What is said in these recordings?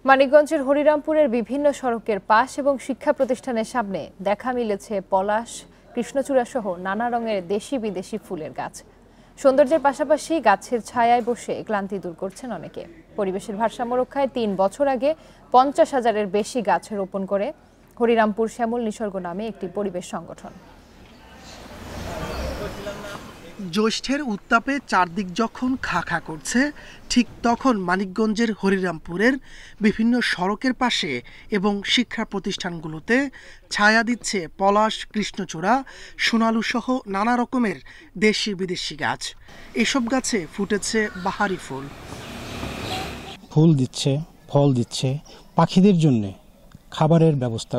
মানিকগঞ্জের হরিরামপুরের বিভিন্ন সড়কের পাশ এবং শিক্ষা প্রতিষ্ঠানের সামনে দেখা মিলেছে পলাশ, কৃষ্ণচূড়া সহ নানা রঙের দেশি বিদেশি ফুলের গাছ। সৌন্দর্যের পাশাপাশি গাছের ছায়ায় বসে ক্লান্তি দূর করছেন অনেকে। পরিবেশের ভারসাম্য রক্ষায় ৩ বছর আগে ৫০,০০০-এর বেশি গাছ রোপণ করে হরিরামপুর শ্যামল নিসর্গ নামে একটি পরিবেশ সংগঠন। জ্যৈষ্ঠের উত্তাপে চারদিক যখন খা খা করছে, ঠিক তখন মানিকগঞ্জের হরিরামপুরের বিভিন্ন সড়কের পাশে এবং শিক্ষা প্রতিষ্ঠানগুলোতে ছায়া দিচ্ছে পলাশ, কৃষ্ণচূড়া, সোনালু সহ নানা রকমের দেশি বিদেশি গাছ। এসব গাছে ফুটেছে বাহারি ফুল। ফুল দিচ্ছে, ফল দিচ্ছে, পাখিদের জন্য খাবারের ব্যবস্থা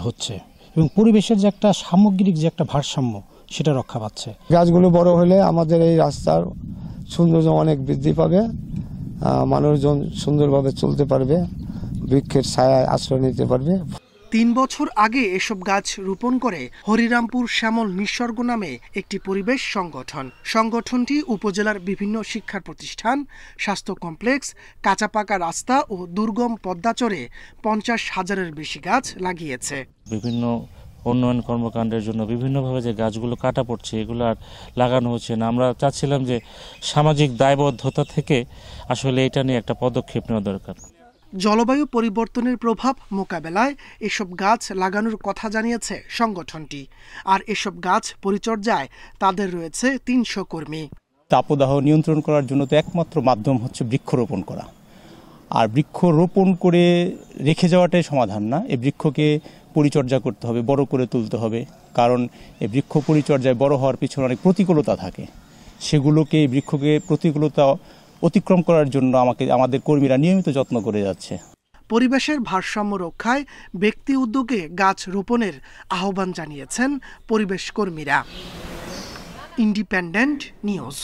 হচ্ছে এবং পরিবেশের যে একটা সামগ্রিক যে একটা ভারসাম্য সেটা রক্ষা পাচ্ছে। গাছগুলো বড় হলে আমাদের এই রাস্তার সৌন্দর্য অনেক বৃদ্ধি পাবে, মানুষজন সুন্দরভাবে চলতে পারবে, বৃক্ষের ছায়ায় আশ্রয় নিতে পারবে। ৩ বছর আগে এসব গাছ রোপণ করে হরিরামপুর শ্যামল নিসর্গ নামে একটি পরিবেশ সংগঠন। সংগঠনটি উপজেলার বিভিন্ন শিক্ষা প্রতিষ্ঠান, স্বাস্থ্য কমপ্লেক্স, কাঁচা পাকা রাস্তা ও দুর্গম পদ্মাচরে ৫০,০০০-এর বেশি গাছ লাগিয়েছে। বিভিন্ন উন্নয়ন কর্মকাণ্ডের জন্য বিভিন্নভাবে যে গাছগুলো কাটা পড়ছে এগুলো আর লাগানো হচ্ছে না। আমরা চাচ্ছিলাম যে সামাজিক দায়বদ্ধতা থেকে আসলে এটা নিয়ে একটা পদক্ষেপ নেওয়া দরকার। জলবায়ু পরিবর্তনের প্রভাব মোকাবেলায় এসব গাছ লাগানোর কথা জানিয়েছে সংগঠনটি। আর এসব গাছ পরিচর্যায় তাদের রয়েছে ৩০০ কর্মী। তাপদাহ নিয়ন্ত্রণ করার জন্য তো একমাত্র মাধ্যম হচ্ছে বৃক্ষরোপণ করা। আর বৃক্ষরোপণ করে রেখে যাওয়াটাই সমাধান না, এই বৃক্ষকে পরিচর্যা করতে হবে, বড় করে তুলতে হবে। কারণ এই বৃক্ষ পরিচর্যায় বড় হওয়ার পিছনে অনেক প্রতিকূলতা থাকে, সেগুলোকে এই বৃক্ষকে প্রতিকূলতা অতিক্রম করার জন্য আমাদের কর্মীরা নিয়মিত যত্ন করে যাচ্ছে। পরিবেশের ভারসাম্য রক্ষায় ব্যক্তি উদ্যোগে গাছ রোপণের আহ্বান জানিয়েছেন পরিবেশ কর্মীরা। Independent news.